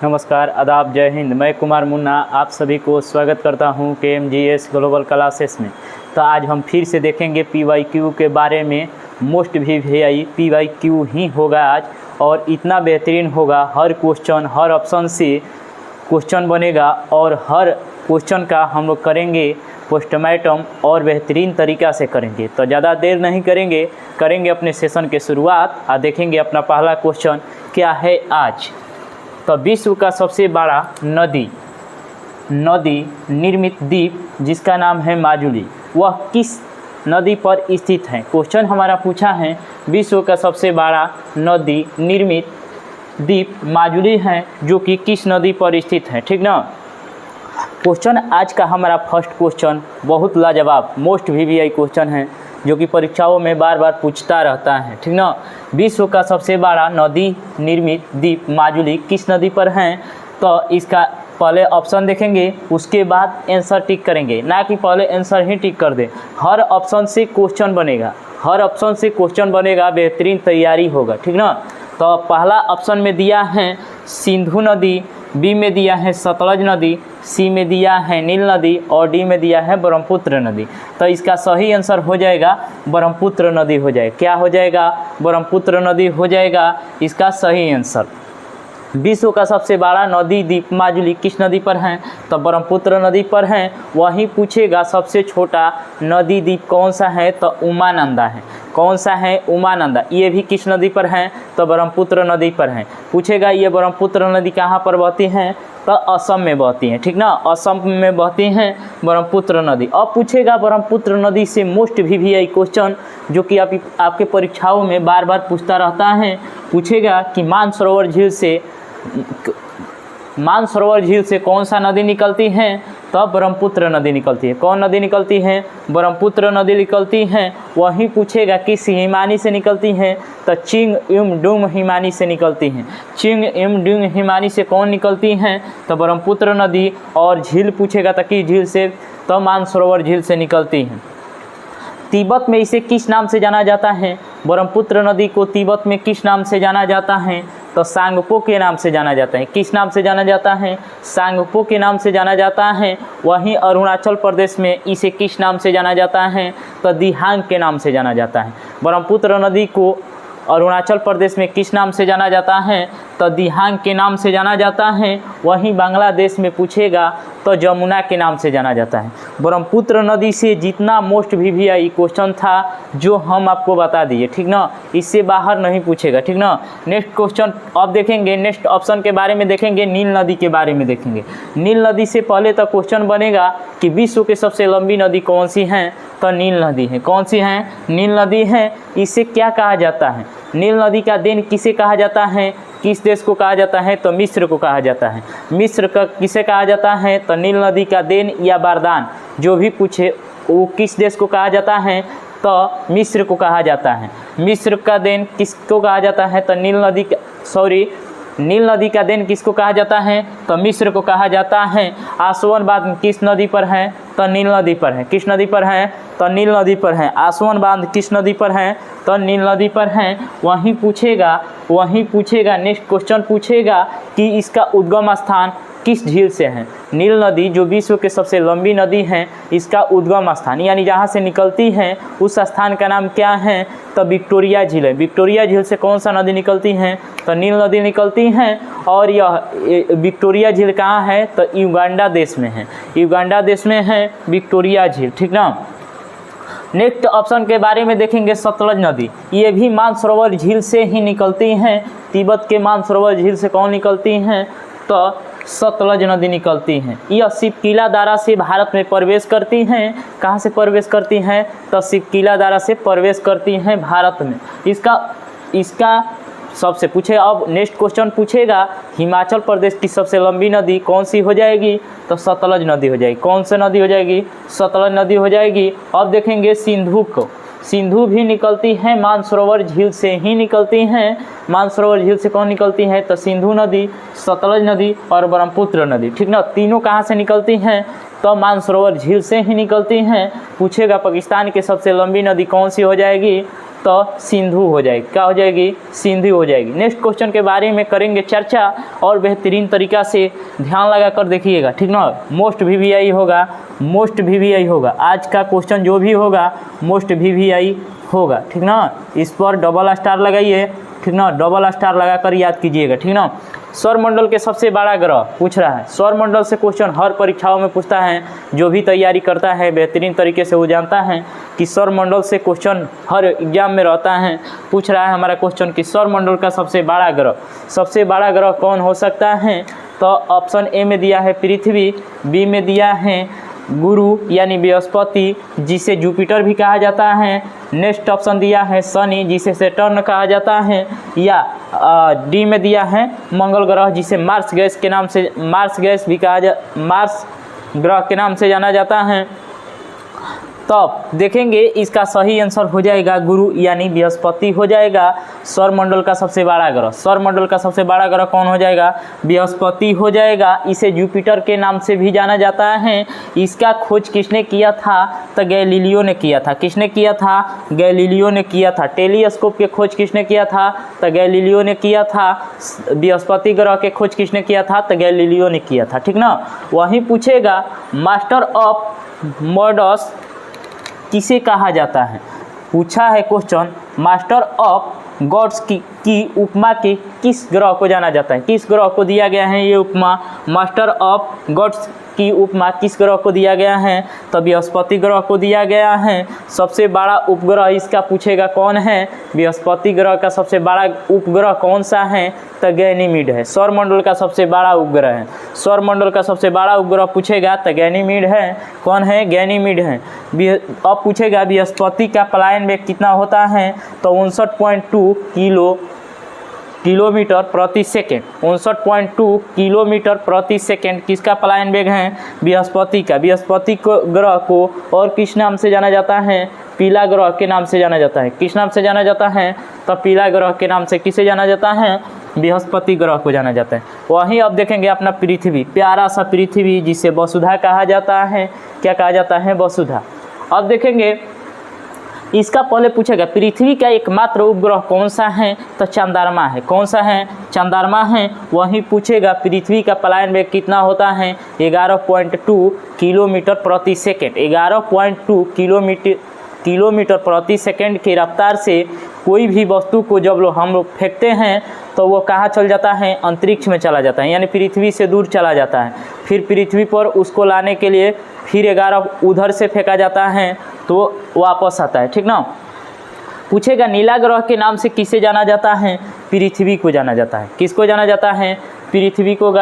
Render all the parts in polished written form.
नमस्कार, आदाब, जय हिंद। मैं कुमार मुन्ना आप सभी को स्वागत करता हूं KMGS ग्लोबल क्लासेस में। तो आज हम फिर से देखेंगे PYQ के बारे में। मोस्ट VVI PYQ ही होगा आज, और इतना बेहतरीन होगा। हर क्वेश्चन, हर ऑप्शन से क्वेश्चन बनेगा और हर क्वेश्चन का हम लोग करेंगे पोस्टमार्टम और बेहतरीन तरीक़ा से करेंगे। तो ज़्यादा देर नहीं करेंगे अपने सेशन के शुरुआत और देखेंगे अपना पहला क्वेश्चन क्या है आज। तो विश्व का सबसे बड़ा नदी निर्मित द्वीप जिसका नाम है माजुली, वह किस नदी पर स्थित है। क्वेश्चन हमारा पूछा है विश्व का सबसे बड़ा नदी निर्मित द्वीप माजुली है, जो कि किस नदी पर स्थित है। ठीक ना। क्वेश्चन आज का हमारा फर्स्ट क्वेश्चन बहुत लाजवाब मोस्ट VVI क्वेश्चन है, जो कि परीक्षाओं में बार बार पूछता रहता है। ठीक ना। विश्व का सबसे बड़ा नदी निर्मित द्वीप माजुली किस नदी पर है। तो इसका पहले ऑप्शन देखेंगे, उसके बाद आंसर टिक करेंगे, ना कि पहले आंसर ही टिक कर दें। हर ऑप्शन से क्वेश्चन बनेगा, बेहतरीन तैयारी होगा। ठीक ना। तो पहला ऑप्शन में दिया है सिंधु नदी, बी में दिया है सतलज नदी, सी में दिया है नील नदी और डी में दिया है ब्रह्मपुत्र नदी। तो इसका सही आंसर हो जाएगा ब्रह्मपुत्र नदी हो जाएगा। क्या हो जाएगा? ब्रह्मपुत्र नदी हो जाएगा इसका सही आंसर। विश्व का सबसे बड़ा नदी द्वीप माजुली किस नदी पर है। तो ब्रह्मपुत्र नदी पर है। वहीं पूछेगा सबसे छोटा नदी द्वीप कौन सा है। तो उमानंदा है। कौन सा है? उमानंदा। ये भी किस नदी पर है। तो ब्रह्मपुत्र नदी पर है। पूछेगा ये ब्रह्मपुत्र नदी कहाँ पर बहती है। तो असम में बहती है। ठीक ना। असम में बहती है ब्रह्मपुत्र नदी। अब पूछेगा ब्रह्मपुत्र नदी से मोस्ट VVI क्वेश्चन, जो कि आपके परीक्षाओं में बार बार पूछता रहता है। पूछेगा कि मानसरोवर झील से कौन सा नदी निकलती है। तो ब्रह्मपुत्र नदी निकलती है। कौन नदी निकलती है? ब्रह्मपुत्र नदी निकलती है। वहीं पूछेगा किस हिमानी से निकलती है। तो चिंग इमडुंग हिमानी से निकलती हैं। चिंग इमडुंग हिमानी से कौन निकलती हैं। तो ब्रह्मपुत्र नदी। और झील पूछेगा तो किस झील से। तो मानसरोवर झील से निकलती हैं। तिब्बत में इसे किस नाम से जाना जाता है। ब्रह्मपुत्र नदी को तिब्बत में किस नाम से जाना जाता है। तो सांगपो के नाम से जाना जाता है। किस नाम से जाना जाता है? सांगपो के नाम से जाना जाता है। वहीं अरुणाचल प्रदेश में इसे किस नाम से जाना जाता है। तो दिहांग के नाम से जाना जाता है। ब्रह्मपुत्र नदी को अरुणाचल प्रदेश में किस नाम से जाना जाता है। तो दिहांग के नाम से जाना जाता है। वहीं बांग्लादेश में पूछेगा तो जमुना के नाम से जाना जाता है। ब्रह्मपुत्र नदी से जितना मोस्ट VVI क्वेश्चन था जो हम आपको बता दिए। ठीक ना। इससे बाहर नहीं पूछेगा। ठीक ना। नेक्स्ट क्वेश्चन अब देखेंगे, नेक्स्ट ऑप्शन के बारे में देखेंगे, नील नदी के बारे में देखेंगे। नील नदी से पहले तो क्वेश्चन बनेगा कि विश्व की सबसे लंबी नदी कौन सी है। तो नील नदी है। कौन सी है? नील नदी है। इसे क्या कहा जाता है? नील नदी का देन किसे कहा जाता है। किस देश को कहा जाता है। तो मिस्र को कहा जाता है। मिस्र का किसे कहा जाता है। तो नील नदी का देन या वरदान जो भी पूछे वो किस देश को कहा जाता है। तो मिस्र को कहा जाता है। मिस्र का देन किसको कहा जाता है। तो नील नदी का देन किसको कहा जाता है। तो मिस्र को कहा जाता है। आसवन बांध किस नदी पर है। तो नील नदी पर है। किस नदी पर है। तो नील नदी पर है। आसवन बांध किस नदी पर है। तो नील नदी पर है। वहीं पूछेगा नेक्स्ट क्वेश्चन पूछेगा कि इसका उद्गम स्थान किस झील से है। नील नदी जो विश्व के सबसे लंबी नदी है, इसका उद्गम स्थान यानी जहाँ से निकलती है उस स्थान का नाम क्या है। तो विक्टोरिया झील है। विक्टोरिया झील से कौन सा नदी निकलती है। तो नील नदी निकलती है। और यह विक्टोरिया झील कहाँ है। तो युगांडा देश में है। युगांडा देश में है विक्टोरिया झील। ठीक ना। नेक्स्ट ऑप्शन के बारे में देखेंगे सतलज नदी। ये भी मानसरोवर झील से ही निकलती हैं। तिब्बत के मानसरोवर झील से कौन निकलती हैं। तो सतलज नदी निकलती हैं। यह शिवकिला दारा से भारत में प्रवेश करती हैं। कहाँ से प्रवेश करती हैं। तो शिवकिला दारा से प्रवेश करती हैं भारत में। इसका सबसे पूछे। अब नेक्स्ट क्वेश्चन पूछेगा हिमाचल प्रदेश की सबसे लंबी नदी कौन सी हो जाएगी। तो सतलज नदी हो जाएगी। कौन सी नदी हो जाएगी। सतलज नदी हो जाएगी। अब देखेंगे सिंधु को। सिंधु भी निकलती है मानसरोवर झील से ही निकलती हैं। मानसरोवर झील से कौन निकलती है। तो सिंधु नदी, सतलज नदी और ब्रह्मपुत्र नदी। ठीक ना। तीनों कहाँ से निकलती हैं। तो मानसरोवर झील से ही निकलती हैं। पूछेगा पाकिस्तान की सबसे लंबी नदी कौन सी हो जाएगी। तो सिंधु हो जाएगी। क्या हो जाएगी? सिंधु हो जाएगी। नेक्स्ट क्वेश्चन के बारे में करेंगे चर्चा और बेहतरीन तरीका से ध्यान लगा कर देखिएगा, ठीक ना। मोस्ट VVI होगा, मोस्ट VVI होगा। आज का क्वेश्चन जो भी होगा मोस्ट VVI होगा, ठीक ना। इस पर डबल स्टार लगाइए, ठीक ना, डबल स्टार लगाकर याद कीजिएगा, ठीक ना। सौरमंडल के सबसे बड़ा ग्रह पूछ रहा है। सौरमंडल से क्वेश्चन हर परीक्षाओं में पूछता है, जो भी तैयारी करता है बेहतरीन तरीके से वो जानता है कि सौरमंडल से क्वेश्चन हर एग्जाम में रहता है। पूछ रहा है हमारा क्वेश्चन कि सौरमंडल का सबसे बड़ा ग्रह कौन हो सकता है? तो ऑप्शन ए में दिया है पृथ्वी, बी में दिया है गुरु यानी बृहस्पति जिसे जुपिटर भी कहा जाता है, नेक्स्ट ऑप्शन दिया है शनि जिसे सैटर्न कहा जाता है, या डी में दिया है मंगल ग्रह जिसे मार्स ग्रह के नाम से जाना जाता है। तब देखेंगे इसका सही आंसर हो जाएगा गुरु यानी बृहस्पति हो जाएगा सौरमंडल का सबसे बड़ा ग्रह। सौरमंडल का सबसे बड़ा ग्रह कौन हो जाएगा? बृहस्पति हो जाएगा। इसे जुपिटर के नाम से भी जाना जाता है। इसका खोज किसने किया था? तो गैलीलियो ने किया था। किसने किया था? गैलीलियो ने किया था। टेलीस्कोप के खोज किसने किया था? तो गैलीलियो ने किया था। बृहस्पति ग्रह के खोज किसने किया था? तो गैलीलियो ने किया था, ठीक ना। वहीं पूछेगा मास्टर ऑफ मॉडर्स किसे कहा जाता है? पूछा है क्वेश्चन, मास्टर ऑफ गॉड्स की उपमा के किस ग्रह को जाना जाता है? किस ग्रह को दिया गया है ये उपमा? मास्टर ऑफ गॉड्स की उपमा किस ग्रह को दिया गया है? तो बृहस्पति ग्रह को दिया गया है। सबसे बड़ा उपग्रह इसका पूछेगा कौन है? बृहस्पति ग्रह का सबसे बड़ा उपग्रह कौन सा है? तो गैनीमीड है। सौरमंडल का सबसे बड़ा उपग्रह है। सौरमंडल का सबसे बड़ा उपग्रह पूछेगा तो गैनीमीड है। कौन है? गैनीमीड है। अब पूछेगा बृहस्पति का पलायन वेग कितना होता है? तो 59.2 किलोमीटर प्रति सेकेंड। 59.2 किलोमीटर प्रति सेकेंड किसका पलायन वेग है? बृहस्पति का। बृहस्पति ग्रह को और किस नाम से जाना जाता है? पीला ग्रह के नाम से जाना जाता है। किस नाम से जाना जाता है? तो पीला ग्रह के नाम से किसे जाना जाता है? बृहस्पति ग्रह को जाना जाता है। वहीं अब देखेंगे अपना पृथ्वी, प्यारा सा पृथ्वी जिसे वसुधा कहा जाता है। क्या कहा जाता है? वसुधा। अब देखेंगे इसका पहले पूछेगा पृथ्वी का एकमात्र उपग्रह कौन सा है? तो चंद्रमा है। कौन सा है? चंद्रमा है। वहीं पूछेगा पृथ्वी का पलायन वेग कितना होता है? 11.2 किलोमीटर प्रति सेकेंड। 11.2 किलोमीटर प्रति सेकेंड की रफ्तार से कोई भी वस्तु को जब हम लोग फेंकते हैं तो वो कहाँ चल जाता है? अंतरिक्ष में चला जाता है, यानी पृथ्वी से दूर चला जाता है। फिर पृथ्वी पर उसको लाने के लिए फिर 11 उधर से फेंका जाता है तो वापस आता है, ठीक ना। पूछेगा नीला ग्रह के नाम से किसे जाना जाता है? पृथ्वी को जाना जाता है। किसको जाना जाता है? पृथ्वी को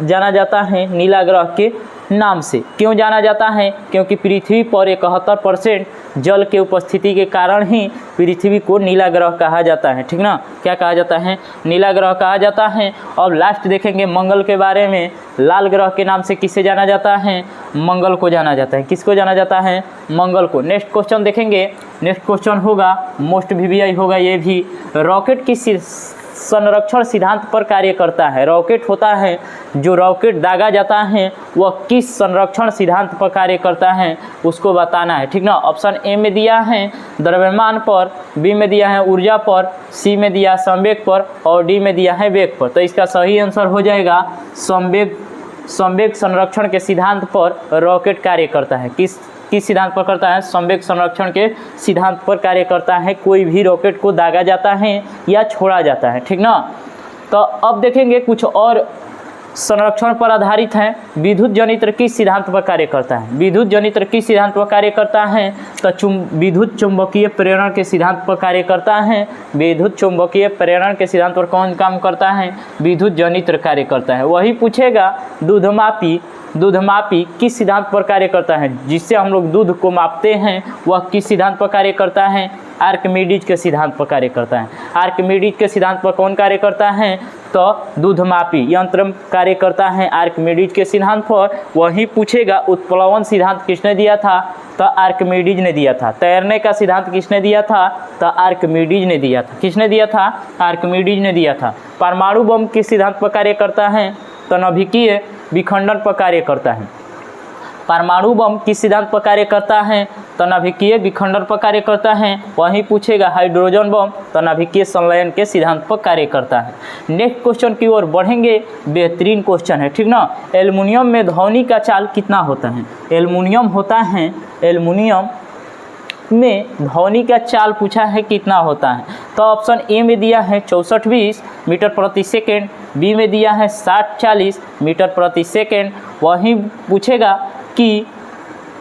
जाना जाता है नीला ग्रह के नाम से। क्यों जाना जाता है? क्योंकि पृथ्वी पर 71% जल के उपस्थिति के कारण ही पृथ्वी को नीला ग्रह कहा जाता है, ठीक ना। क्या कहा जाता है? नीला ग्रह कहा जाता है। अब लास्ट देखेंगे मंगल के बारे में। लाल ग्रह के नाम से किसे जाना जाता है? मंगल को जाना जाता है। किसको जाना जाता है? मंगल को। नेक्स्ट क्वेश्चन देखेंगे। नेक्स्ट क्वेश्चन होगा मोस्ट VVI होगा ये भी। रॉकेट किस संरक्षण सिद्धांत पर कार्य करता है? रॉकेट होता है जो रॉकेट दागा जाता है वह किस संरक्षण सिद्धांत पर कार्य करता है उसको बताना है, ठीक ना। ऑप्शन ए में दिया है द्रव्यमान पर, बी में दिया है ऊर्जा पर, सी में दिया संवेग पर और डी में दिया है वेग पर। तो इसका सही आंसर हो जाएगा संवेग संरक्षण के सिद्धांत पर रॉकेट कार्य करता है। किस सिद्धांत पर करता है? संवेग संरक्षण के सिद्धांत पर कार्य करता है। कोई भी रॉकेट को दागा जाता है या छोड़ा जाता है, ठीक ना। तो अब देखेंगे कुछ और संरक्षण पर आधारित है। विद्युत जनित्र किस सिद्धांत पर कार्य करता है? विद्युत जनित्र किस सिद्धांत पर कार्य करता है? तो विद्युत चुंबकीय प्रेरण के सिद्धांत पर कार्य करता है। विद्युत चुंबकीय प्रेरण के सिद्धांत पर कौन काम करता है? विद्युत जनित्र कार्य करता है। वही पूछेगा दूधमापी किस सिद्धांत पर कार्य करता है? जिससे हम लोग दूध को मापते हैं वह किस सिद्धांत पर कार्य करता है? आर्किमिडीज के सिद्धांत पर कार्य करता है। आर्किमिडीज के सिद्धांत पर कौन कार्य करता है? तो दूधमापी यंत्र कार्य करता है आर्किमिडीज के सिद्धांत पर। वही पूछेगा उत्प्लवन सिद्धांत किसने दिया था? तो आर्किमिडीज ने दिया था। तैरने का सिद्धांत किसने दिया था? तो आर्किमिडीज ने दिया था। किसने दिया था? आर्किमिडीज ने दिया था। परमाणु बम किस सिद्धांत पर कार्य करता है? तो नाभिकीय विखंडन पर कार्य करता है। परमाणु बम किस सिद्धांत पर कार्य करता है, तो नाभिकीय विखंडन पर कार्य करता है। वहीं पूछेगा हाइड्रोजन बम, तो नाभिकीय संलयन के सिद्धांत पर कार्य करता है। नेक्स्ट क्वेश्चन की ओर बढ़ेंगे, बेहतरीन क्वेश्चन है, ठीक ना। एल्युमिनियम में ध्वनि का चाल कितना होता है? एल्युमिनियम होता है, एल्युमिनियम में ध्वनि का चाल पूछा है कितना होता है, तो ऑप्शन ए में दिया है 64-20 मीटर प्रति सेकेंड, बी में दिया है 60-40 मीटर प्रति सेकेंड, वहीं पूछेगा कि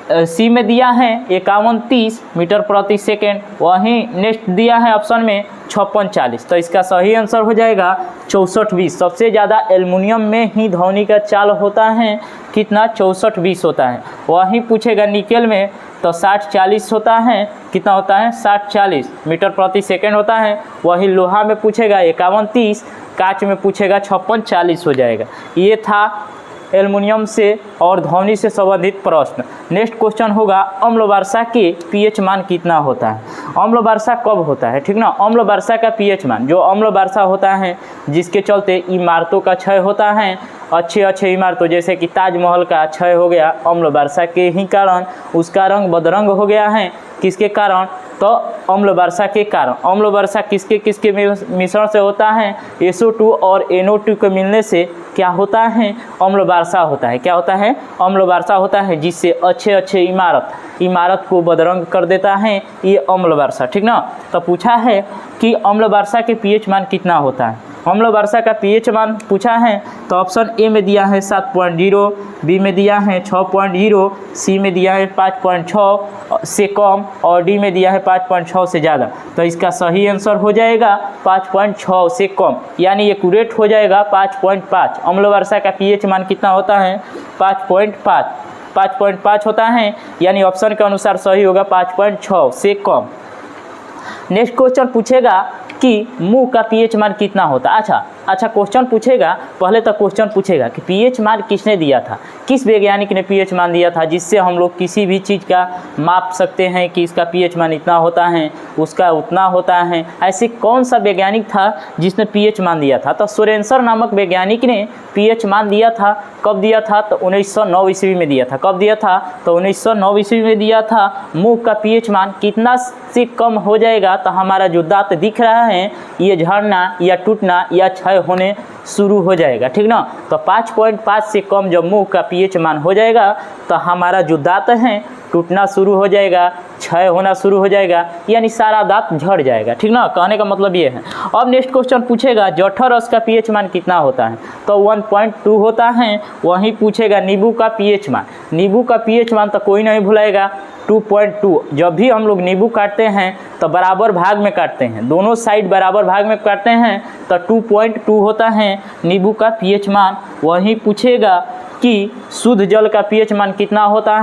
सी में दिया है 51-30 मीटर प्रति सेकेंड, वहीं नेक्स्ट दिया है ऑप्शन में 56-40। तो इसका सही आंसर हो जाएगा 64-20। सबसे ज़्यादा एल्युमिनियम में ही ध्वनि का चाल होता है कितना, 64-20 होता है। वहीं पूछेगा निकेल में, तो 60-40 होता है, कितना होता है 60-40 मीटर प्रति सेकेंड होता है। वहीं लोहा में पूछेगा 51-30, कांच में पूछेगा 56-40 हो जाएगा। ये था एल्युमिनियम से और ध्वनि से संबंधित प्रश्न। नेक्स्ट क्वेश्चन होगा, अम्ल वर्षा के पीएच मान कितना होता है? अम्ल वर्षा कब होता है, ठीक ना। अम्ल वर्षा का पीएच मान, जो अम्ल वर्षा होता है जिसके चलते इमारतों का क्षय होता है, अच्छे इमारतों जैसे कि ताजमहल का क्षय हो गया अम्ल वर्षा के ही कारण, उसका रंग बदरंग हो गया है, किसके कारण, तो अम्ल वर्षा के कारण। अम्ल वर्षा किसके किसके मिश्रण से होता है, SO2 और NO2 के मिलने से क्या होता है, अम्ल वर्षा होता है। क्या होता है, अम्ल वर्षा होता है, जिससे अच्छे इमारत को बदरंग कर देता है, ये अम्ल वर्षा, ठीक ना। तो पूछा है कि अम्ल वर्षा के पीएच मान कितना होता है। अम्ल वर्षा का पीएच मान पूछा है, तो ऑप्शन ए में दिया है 7.0, बी में दिया है 6.0, सी में दिया है 5.6 से कम और डी में दिया है 5.6 से ज़्यादा। तो इसका सही आंसर हो जाएगा 5.6 से कम, यानी एक्यूरेट हो जाएगा 5.5। अम्ल वर्षा का पीएच मान कितना होता है, 5.5 होता है, यानी ऑप्शन के अनुसार सही होगा 5.6 से कम। नेक्स्ट क्वेश्चन पूछेगा कि मुंह का पीएच मान कितना होता है। अच्छा क्वेश्चन पूछेगा, पहले तो क्वेश्चन पूछेगा कि पीएच मान किसने दिया था, किस वैज्ञानिक ने पीएच मान दिया था, जिससे हम लोग किसी भी चीज़ का माप सकते हैं कि इसका पीएच मान इतना होता है, उसका उतना होता है। ऐसे कौन सा वैज्ञानिक था जिसने पीएच मान दिया था, तो सोरेनसर नामक वैज्ञानिक ने पीएच मान दिया था। कब दिया था, तो 1909 ईस्वी में दिया था। कब दिया था, तो 1909 ईस्वी में दिया था। मुंह का पीएच मान कितना से कम हो जाएगा, तो हमारा जो दांत दिख रहा है ये झड़ना या टूटना या क्षय होने शुरू हो जाएगा, ठीक ना। तो 5.5 से कम जब मुंह का पीएच मान हो जाएगा, तो हमारा जो दांत है टूटना शुरू हो जाएगा, क्षय होना शुरू हो जाएगा, यानी सारा दांत झड़ जाएगा, ठीक ना। कहने का मतलब ये है। अब नेक्स्ट क्वेश्चन पूछेगा, जठर रस का पीएच मान कितना होता है, तो 1.2 होता है। वहीं पूछेगा नींबू का पीएच मान, नींबू का पीएच मान तो कोई नहीं भुलाएगा, 2.2। जब भी हम लोग नींबू काटते हैं तो बराबर भाग में काटते हैं, दोनों साइड बराबर भाग में काटते हैं, तो 2.2 होता है नींबू का पीएच मान। वहीं पूछेगा कि शुद्ध जल का पीएच मान कितना होता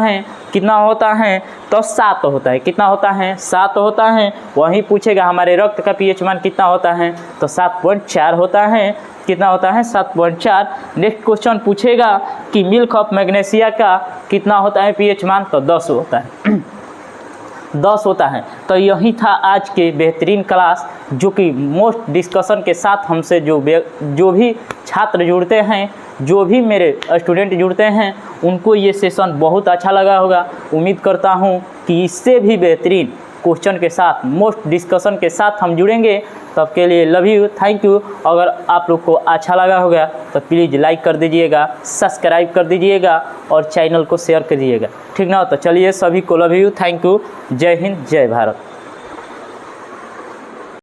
है, तो 7 होता है। कितना होता है, 7 होता है। वहीं पूछेगा हमारे रक्त का पीएच मान कितना होता है, तो 7.4 होता है। कितना होता है, 7.4। नेक्स्ट क्वेश्चन पूछेगा कि मिल्क ऑफ मैग्नीशिया का कितना होता है पीएच मान, तो 10 होता है। 10 होता है। तो यही था आज के बेहतरीन क्लास, जो कि मोस्ट डिस्कशन के साथ हमसे जो भी छात्र जुड़ते हैं, जो भी मेरे स्टूडेंट जुड़ते हैं, उनको ये सेशन बहुत अच्छा लगा होगा। उम्मीद करता हूँ कि इससे भी बेहतरीन क्वेश्चन के साथ, मोस्ट डिस्कशन के साथ हम जुड़ेंगे। तब के लिए लव यू, थैंक यू। अगर आप लोग को अच्छा लगा होगा तो प्लीज़ लाइक कर दीजिएगा, सब्सक्राइब कर दीजिएगा और चैनल को शेयर कर दीजिएगा, ठीक ना। तो चलिए, सभी को लव यू, थैंक यू। जय हिंद, जय भारत।